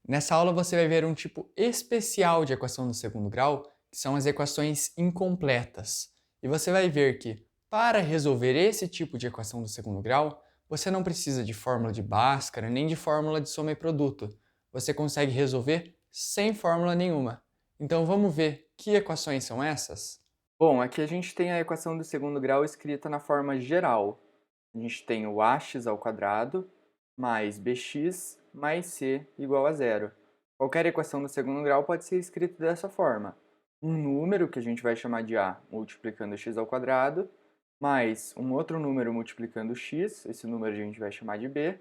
Nessa aula você vai ver um tipo especial de equação do segundo grau, que são as equações incompletas. E você vai ver que, para resolver esse tipo de equação do segundo grau, você não precisa de fórmula de Bhaskara nem de fórmula de soma e produto. Você consegue resolver sem fórmula nenhuma. Então vamos ver que equações são essas? Bom, aqui a gente tem a equação do segundo grau escrita na forma geral. A gente tem o ax ao quadrado mais bx mais c igual a zero. Qualquer equação do segundo grau pode ser escrita dessa forma. Um número, que a gente vai chamar de a, multiplicando x ao quadrado, mais um outro número multiplicando x, esse número a gente vai chamar de b,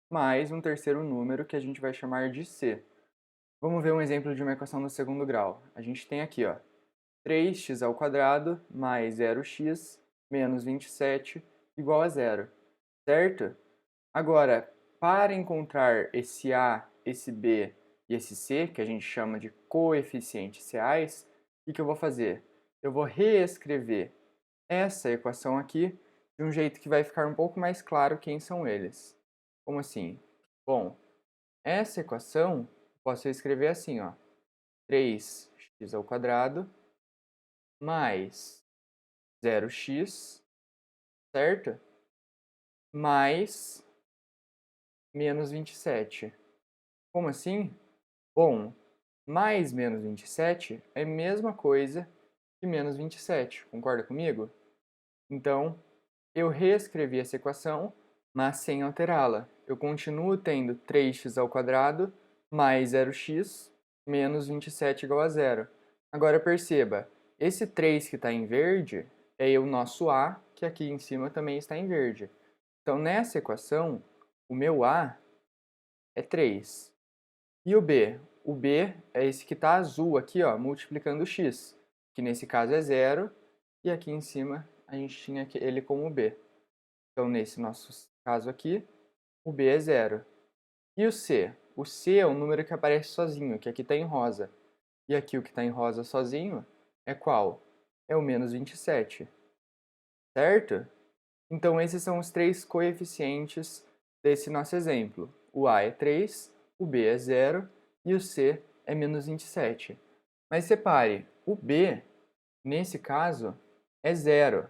mais um terceiro número que a gente vai chamar de c. Vamos ver um exemplo de uma equação do segundo grau. A gente tem aqui, ó, 3x ao quadrado mais 0x menos 27 igual a zero, certo? Agora, para encontrar esse a, esse b e esse c, que a gente chama de coeficientes reais, o que eu vou fazer? Eu vou reescrever essa equação aqui de um jeito que vai ficar um pouco mais claro quem são eles. Como assim? Bom, essa equação posso escrever assim, ó, 3x ao quadrado mais 0x, certo? Mais menos 27. Como assim? Bom, mais menos 27 é a mesma coisa que menos 27, concorda comigo? Então, eu reescrevi essa equação, mas sem alterá-la. Eu continuo tendo 3x ao quadrado mais 0x menos 27 igual a zero. Agora perceba, esse 3 que está em verde é o nosso a, que aqui em cima também está em verde. Então, nessa equação, o meu a é 3. E o b? O b é esse que está azul aqui, ó, multiplicando o x, que nesse caso é zero, e aqui em cima a gente tinha ele como b. Então, nesse nosso caso aqui, o b é zero. E o c? O c é um número que aparece sozinho, que aqui está em rosa. E aqui o que está em rosa sozinho é qual? É o menos 27, certo? Então, esses são os três coeficientes desse nosso exemplo. O a é 3, o b é zero e o c é menos 27. Mas separe, o b, nesse caso, é zero.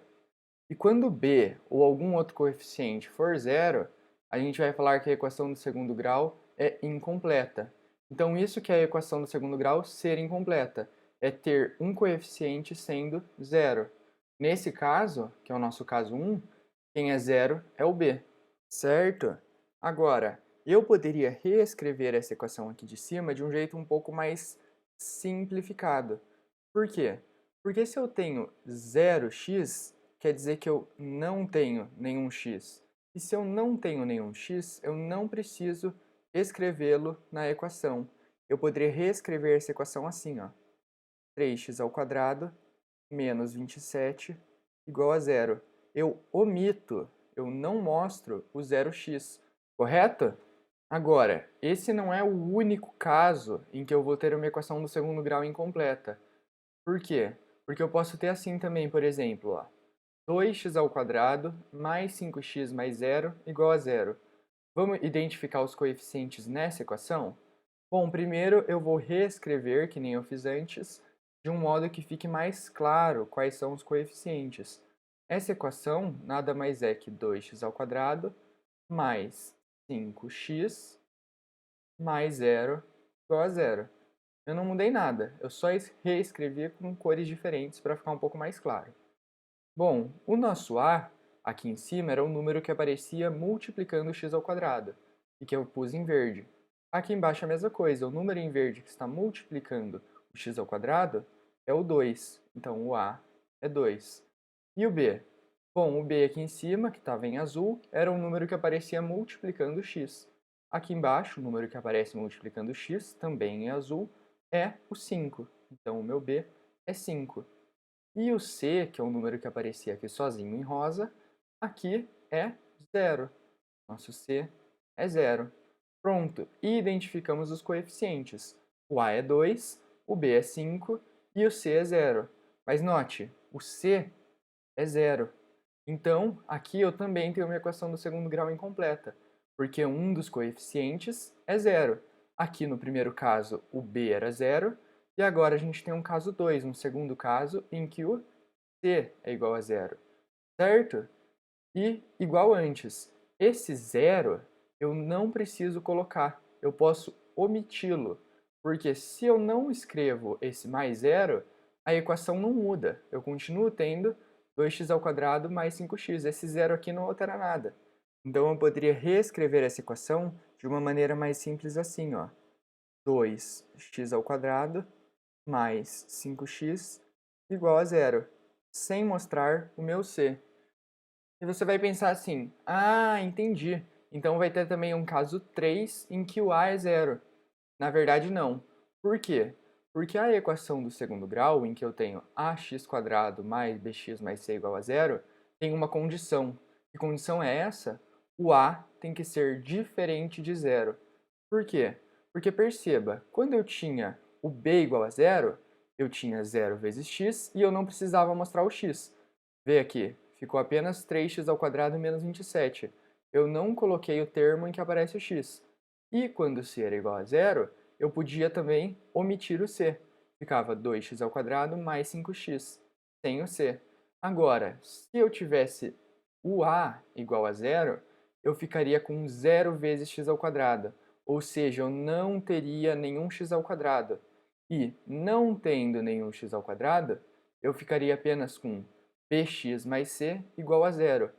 E quando b ou algum outro coeficiente for zero, a gente vai falar que a equação do segundo grau é incompleta. Então, isso que é a equação do segundo grau ser incompleta, é ter um coeficiente sendo zero. Nesse caso, que é o nosso caso 1, quem é zero é o b, certo? Agora, eu poderia reescrever essa equação aqui de cima de um jeito um pouco mais simplificado. Por quê? Porque se eu tenho 0x, quer dizer que eu não tenho nenhum x. E se eu não tenho nenhum x, eu não preciso escrevê-lo na equação. Eu poderia reescrever essa equação assim, ó. 3x ao quadrado menos 27 igual a zero. Eu omito, eu não mostro o 0x, correto? Agora, esse não é o único caso em que eu vou ter uma equação do segundo grau incompleta. Por quê? Porque eu posso ter assim também, por exemplo, ó, 2x ao quadrado mais 5x mais zero igual a zero. Vamos identificar os coeficientes nessa equação? Bom, primeiro eu vou reescrever, que nem eu fiz antes, de um modo que fique mais claro quais são os coeficientes. Essa equação nada mais é que 2x ao quadrado mais 5x mais zero igual a zero. Eu não mudei nada, eu só reescrevi com cores diferentes para ficar um pouco mais claro. Bom, o nosso a, aqui em cima, era um número que aparecia multiplicando x ao quadrado, e que eu pus em verde. Aqui embaixo é a mesma coisa, o número em verde que está multiplicando o x ao quadrado é o 2, então o a é 2. E o b? Bom, o b aqui em cima, que estava em azul, era um número que aparecia multiplicando x. Aqui embaixo, o número que aparece multiplicando x, também em azul, é o 5. Então, o meu b é 5. E o c, que é o número que aparecia aqui sozinho em rosa, aqui é zero. Nosso c é zero. Pronto, e identificamos os coeficientes. O a é 2, o b é 5 e o c é zero. Mas note, o c é zero. Então, aqui eu também tenho uma equação do segundo grau incompleta, porque um dos coeficientes é zero. Aqui no primeiro caso, o b era 0, e agora a gente tem um caso 2, um segundo caso, em que o c é igual a 0, certo? E, igual antes, esse 0 eu não preciso colocar, eu posso omiti-lo, porque se eu não escrevo esse mais 0, a equação não muda, eu continuo tendo 2x² mais 5x, esse 0 aqui não altera nada. Então eu poderia reescrever essa equação de uma maneira mais simples assim, ó. 2x² mais 5x igual a 0, sem mostrar o meu c. E você vai pensar assim, ah, entendi. Então vai ter também um caso 3 em que o a é 0. Na verdade, não. Por quê? Porque a equação do segundo grau, em que eu tenho ax² mais bx mais c igual a 0, tem uma condição. Que condição é essa? O a tem que ser diferente de 0. Por quê? Porque perceba, quando eu tinha o b igual a 0, eu tinha 0 vezes x e eu não precisava mostrar o x. Vê aqui, ficou apenas 3x² menos 27. Eu não coloquei o termo em que aparece o x. E quando c era igual a 0, eu podia também omitir o c. Ficava 2x² mais 5x, sem o c. Agora, se eu tivesse o a igual a 0, eu ficaria com 0 vezes x², ou seja, eu não teria nenhum x². E, não tendo nenhum x², eu ficaria apenas com bx mais c igual a 0.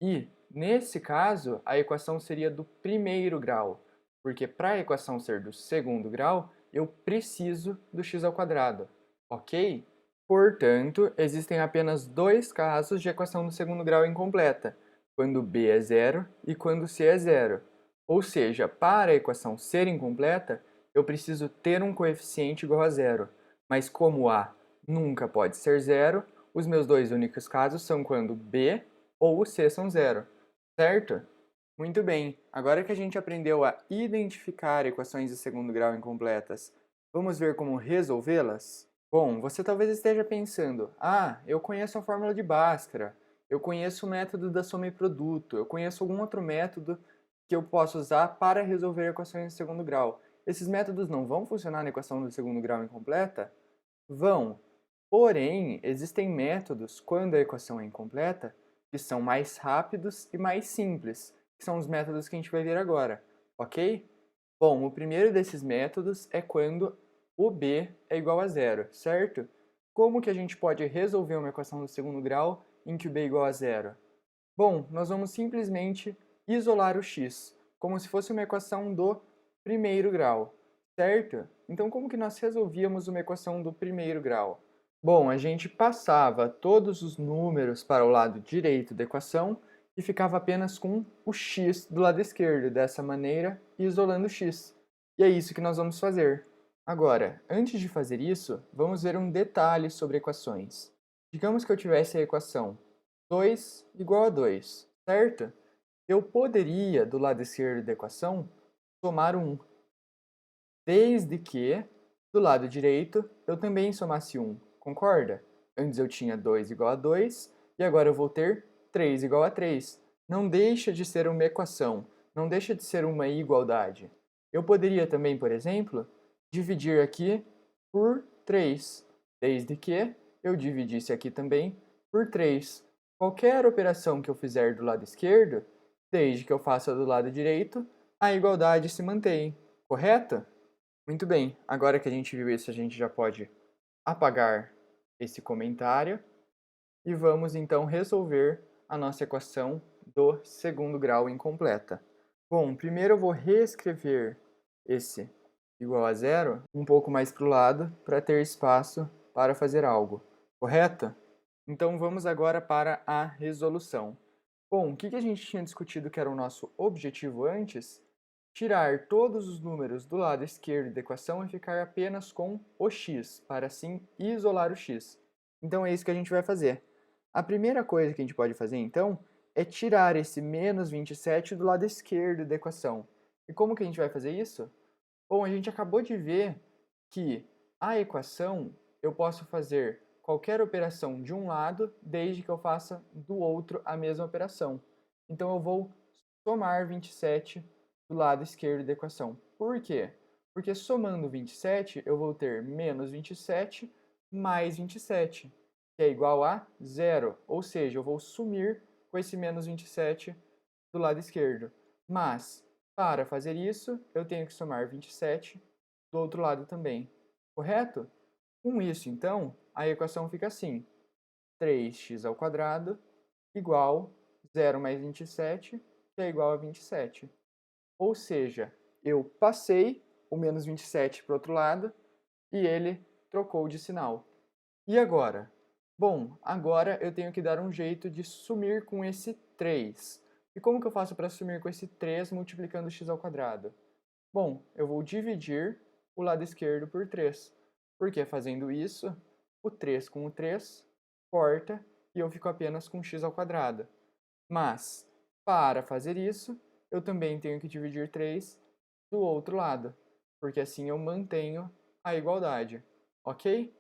E, nesse caso, a equação seria do primeiro grau, porque para a equação ser do segundo grau, eu preciso do x², ok? Portanto, existem apenas dois casos de equação do segundo grau incompleta, quando b é 0 e quando c é 0. Ou seja, para a equação ser incompleta, eu preciso ter um coeficiente igual a 0, mas como a nunca pode ser 0, os meus dois únicos casos são quando b ou o c são 0, certo? Muito bem, agora que a gente aprendeu a identificar equações de segundo grau incompletas, vamos ver como resolvê-las? Bom, você talvez esteja pensando, ah, eu conheço a fórmula de Bhaskara, eu conheço o método da soma e produto, eu conheço algum outro método que eu posso usar para resolver equações de segundo grau. Esses métodos não vão funcionar na equação do segundo grau incompleta? Vão. Porém, existem métodos, quando a equação é incompleta, que são mais rápidos e mais simples, que são os métodos que a gente vai ver agora, ok? Bom, o primeiro desses métodos é quando o b é igual a 0, certo? Como que a gente pode resolver uma equação do segundo grau em que o b é igual a 0? Bom, nós vamos simplesmente isolar o x, como se fosse uma equação do primeiro grau, certo? Então, como que nós resolvíamos uma equação do primeiro grau? Bom, a gente passava todos os números para o lado direito da equação e ficava apenas com o x do lado esquerdo, dessa maneira, isolando o x. E é isso que nós vamos fazer. Agora, antes de fazer isso, vamos ver um detalhe sobre equações. Digamos que eu tivesse a equação 2 igual a 2, certo? Eu poderia, do lado esquerdo da equação, somar 1, desde que, do lado direito, eu também somasse 1, concorda? Antes eu tinha 2 igual a 2, e agora eu vou ter 3 igual a 3. Não deixa de ser uma equação, não deixa de ser uma igualdade. Eu poderia também, por exemplo, dividir aqui por 3, desde que eu dividisse aqui também por 3. Qualquer operação que eu fizer do lado esquerdo, desde que eu faça do lado direito, a igualdade se mantém, correto? Muito bem, agora que a gente viu isso, a gente já pode apagar esse comentário e vamos então resolver a nossa equação do segundo grau incompleta. Bom, primeiro eu vou reescrever esse igual a 0 um pouco mais para o lado para ter espaço para fazer algo, correto? Então vamos agora para a resolução. Bom, o que a gente tinha discutido que era o nosso objetivo antes? Tirar todos os números do lado esquerdo da equação e ficar apenas com o x, para assim isolar o x. Então é isso que a gente vai fazer. A primeira coisa que a gente pode fazer, então, é tirar esse menos 27 do lado esquerdo da equação. E como que a gente vai fazer isso? Bom, a gente acabou de ver que a equação eu posso fazer qualquer operação de um lado desde que eu faça do outro a mesma operação. Então eu vou somar 27 do lado esquerdo da equação. Por quê? Porque somando 27, eu vou ter menos 27 mais 27, que é igual a zero. Ou seja, eu vou sumir com esse menos 27 do lado esquerdo. Mas, para fazer isso, eu tenho que somar 27 do outro lado também. Correto? Com isso, então, a equação fica assim. 3x² igual 0 mais 27, que é igual a 27. Ou seja, eu passei o menos 27 para o outro lado e ele trocou de sinal. E agora? Bom, agora eu tenho que dar um jeito de sumir com esse 3. E como que eu faço para sumir com esse 3 multiplicando x²? Bom, eu vou dividir o lado esquerdo por 3. Porque fazendo isso, o 3 com o 3 corta e eu fico apenas com x². Mas, para fazer isso, eu também tenho que dividir 3 do outro lado, porque assim eu mantenho a igualdade, ok?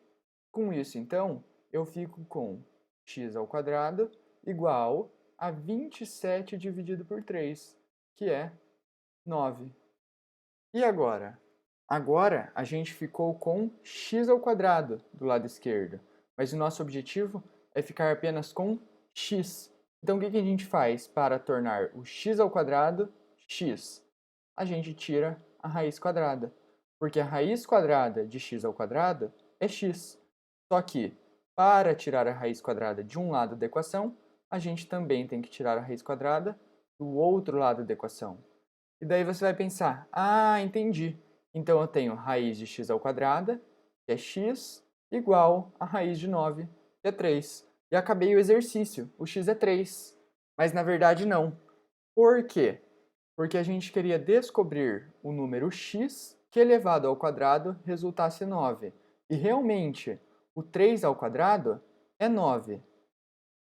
Com isso, então, eu fico com x² igual a 27 dividido por 3, que é 9. E agora? Agora a gente ficou com x² do lado esquerdo, mas o nosso objetivo é ficar apenas com x. Então o que a gente faz para tornar o x² x? A gente tira a raiz quadrada, porque a raiz quadrada de x² é x. Só que, para tirar a raiz quadrada de um lado da equação, a gente também tem que tirar a raiz quadrada do outro lado da equação. E daí você vai pensar, ah, entendi. Então eu tenho raiz de x², que é x, igual a raiz de 9, que é 3. E acabei o exercício, o x é 3. Mas na verdade não. Por quê? Porque a gente queria descobrir o número x que elevado ao quadrado resultasse 9. E realmente, o 3 ao quadrado é 9.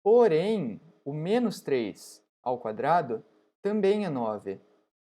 Porém, o menos 3 ao quadrado também é 9.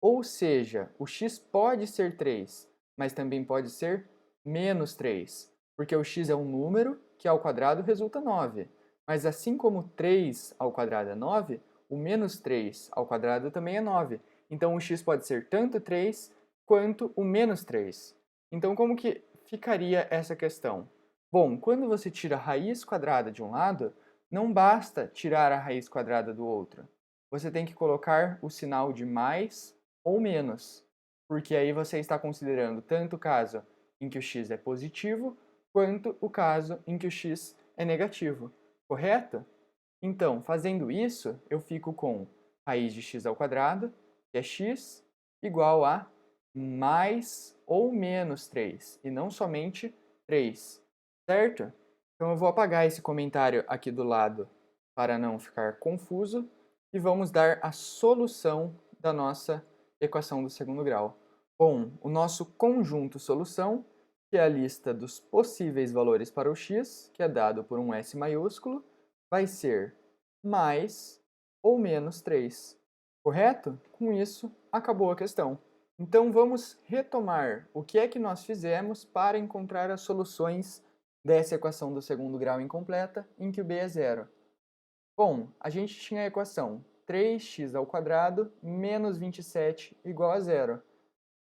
Ou seja, o x pode ser 3, mas também pode ser menos 3, porque o x é um número que ao quadrado resulta 9. Mas assim como 3 ao quadrado é 9, o menos 3 ao quadrado também é 9. Então o x pode ser tanto 3 quanto o menos 3. Então como que ficaria essa questão? Bom, quando você tira a raiz quadrada de um lado, não basta tirar a raiz quadrada do outro. Você tem que colocar o sinal de mais ou menos, porque aí você está considerando tanto o caso em que o x é positivo, quanto o caso em que o x é negativo, correto? Então, fazendo isso, eu fico com raiz de x², que é x, igual a mais ou menos 3, e não somente 3, certo? Então eu vou apagar esse comentário aqui do lado para não ficar confuso, e vamos dar a solução da nossa equação do segundo grau. Bom, o nosso conjunto solução, que é a lista dos possíveis valores para o x, que é dado por um S maiúsculo, vai ser mais ou menos 3. Correto? Com isso, acabou a questão. Então vamos retomar o que é que nós fizemos para encontrar as soluções dessa equação do segundo grau incompleta, em que o b é zero. Bom, a gente tinha a equação 3x² menos 27 igual a zero.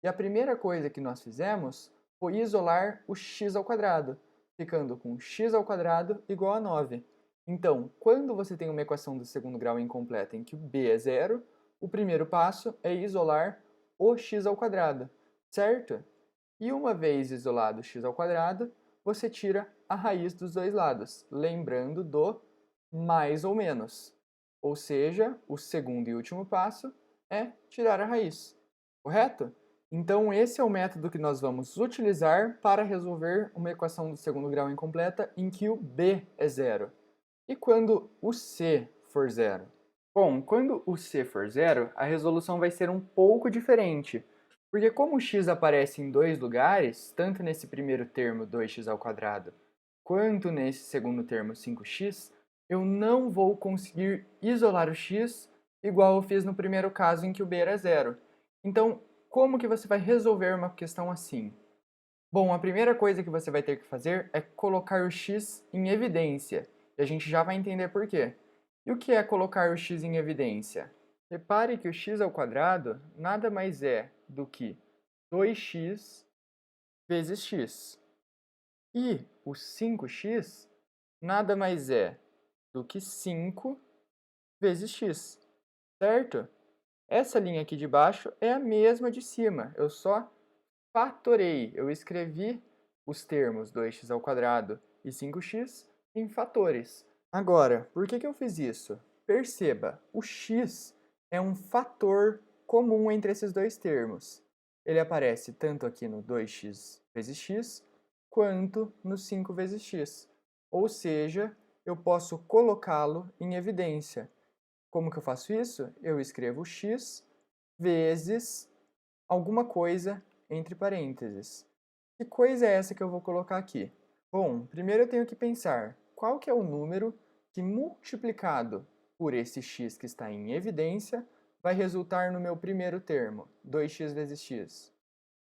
E a primeira coisa que nós fizemos foi isolar o x², ficando com x² igual a 9. Então, quando você tem uma equação do segundo grau incompleta em que o b é zero, o primeiro passo é isolar o x², certo? E uma vez isolado o x², você tira a raiz dos dois lados, lembrando do mais ou menos. Ou seja, o segundo e último passo é tirar a raiz, correto? Então, esse é o método que nós vamos utilizar para resolver uma equação do segundo grau incompleta em que o b é zero. E quando o c for zero? Bom, quando o c for zero, a resolução vai ser um pouco diferente, porque como o x aparece em dois lugares, tanto nesse primeiro termo 2x², quanto nesse segundo termo 5x, eu não vou conseguir isolar o x igual eu fiz no primeiro caso em que o b era zero. Então, como que você vai resolver uma questão assim? Bom, a primeira coisa que você vai ter que fazer é colocar o x em evidência, e a gente já vai entender por quê. E o que é colocar o x em evidência? Repare que o x² nada mais é do que 2x vezes x. E o 5x nada mais é do que 5 vezes x, certo? Essa linha aqui de baixo é a mesma de cima, eu só fatorei, eu escrevi os termos 2x² e 5x em fatores. Agora, por que eu fiz isso? Perceba, o x é um fator comum entre esses dois termos. Ele aparece tanto aqui no 2x vezes x, quanto no 5 vezes x. Ou seja, eu posso colocá-lo em evidência. Como que eu faço isso? Eu escrevo x vezes alguma coisa entre parênteses. Que coisa é essa que eu vou colocar aqui? Bom, primeiro eu tenho que pensar qual que é o número que multiplicado por esse x que está em evidência vai resultar no meu primeiro termo, 2x vezes x.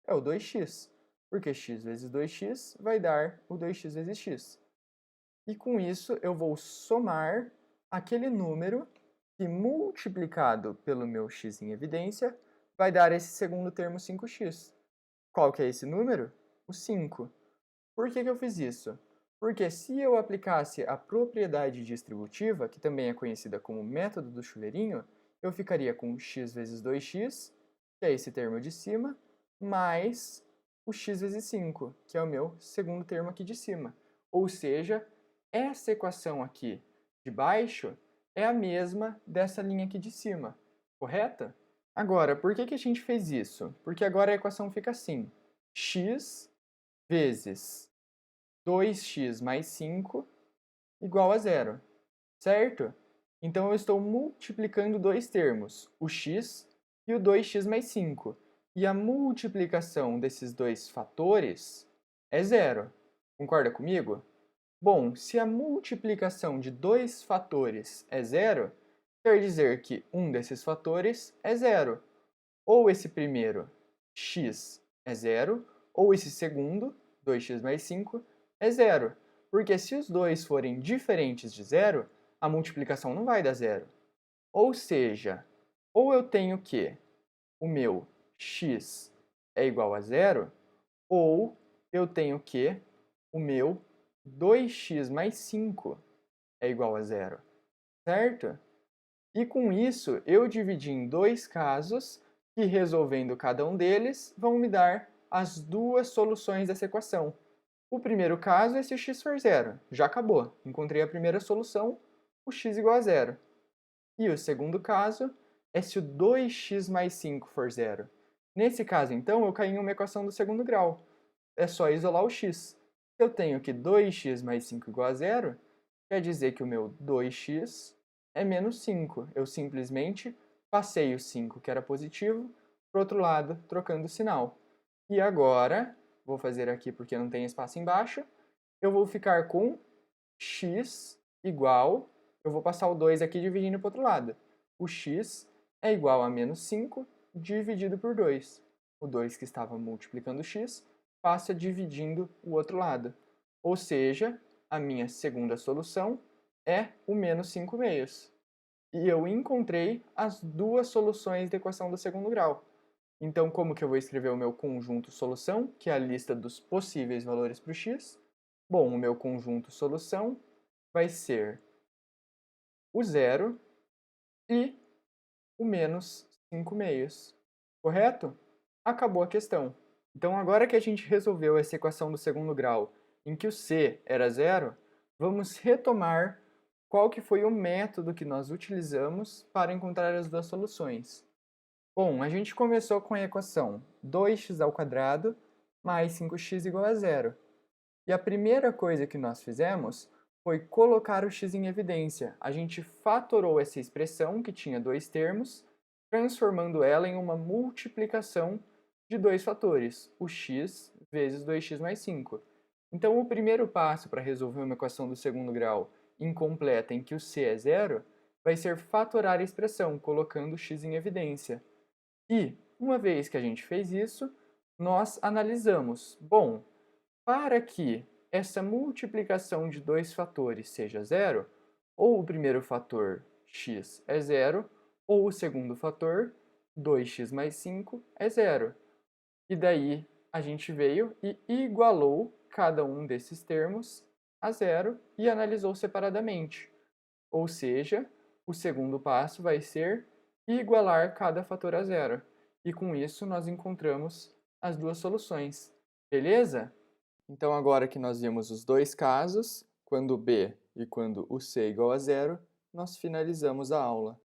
É o 2x, porque x vezes 2x vai dar o 2x vezes x. E com isso eu vou somar aquele número que multiplicado pelo meu x em evidência vai dar esse segundo termo 5x. Qual que é esse número? O 5. Por que eu fiz isso? Porque se eu aplicasse a propriedade distributiva, que também é conhecida como método do chuveirinho, eu ficaria com x vezes 2x, que é esse termo de cima, mais o x vezes 5, que é o meu segundo termo aqui de cima. Ou seja, essa equação aqui de baixo é a mesma dessa linha aqui de cima, correta? Agora, por que a gente fez isso? Porque agora a equação fica assim: x vezes 2x mais 5 igual a zero, certo? Então eu estou multiplicando dois termos, o x e o 2x mais 5. E a multiplicação desses dois fatores é zero. Concorda comigo? Bom, se a multiplicação de dois fatores é zero, quer dizer que um desses fatores é zero. Ou esse primeiro, x, é zero, ou esse segundo, 2x mais 5, é zero. Porque se os dois forem diferentes de zero, a multiplicação não vai dar zero. Ou seja, ou eu tenho que o meu x é igual a zero, ou eu tenho que o meu 2x mais 5 é igual a zero, certo? E com isso, eu dividi em dois casos que, resolvendo cada um deles, vão me dar as duas soluções dessa equação. O primeiro caso é se o x for zero. Já acabou. Encontrei a primeira solução, o x igual a zero. E o segundo caso é se o 2x mais 5 for zero. Nesse caso, então, eu caí em uma equação do segundo grau. É só isolar o x. Eu tenho que 2x mais 5 igual a zero, quer dizer que o meu 2x é menos 5. Eu simplesmente passei o 5, que era positivo, para o outro lado, trocando o sinal. E agora, vou fazer aqui porque não tem espaço embaixo, eu vou ficar com x igual, eu vou passar o 2 aqui dividindo para o outro lado. O x é igual a menos 5 dividido por 2. O 2 que estava multiplicando o x passa dividindo o outro lado. Ou seja, a minha segunda solução é o menos 5 meios. E eu encontrei as duas soluções da equação do segundo grau. Então, como que eu vou escrever o meu conjunto solução, que é a lista dos possíveis valores para o x? Bom, o meu conjunto solução vai ser o zero e o menos 5 meios. Correto? Acabou a questão. Então, agora que a gente resolveu essa equação do segundo grau, em que o c era zero, vamos retomar qual que foi o método que nós utilizamos para encontrar as duas soluções. Bom, a gente começou com a equação 2x² mais 5x igual a zero. E a primeira coisa que nós fizemos foi colocar o x em evidência. A gente fatorou essa expressão, que tinha dois termos, transformando ela em uma multiplicação de dois fatores, o x vezes 2x mais 5. Então, o primeiro passo para resolver uma equação do segundo grau incompleta em que o c é zero vai ser fatorar a expressão, colocando o x em evidência. E, uma vez que a gente fez isso, nós analisamos, bom, para que essa multiplicação de dois fatores seja zero, ou o primeiro fator x é zero, ou o segundo fator, 2x mais 5, é zero. E daí a gente veio e igualou cada um desses termos a zero e analisou separadamente. Ou seja, o segundo passo vai ser igualar cada fator a zero. E com isso nós encontramos as duas soluções. Beleza? Então agora que nós vimos os dois casos, quando b e quando o c é igual a zero, nós finalizamos a aula.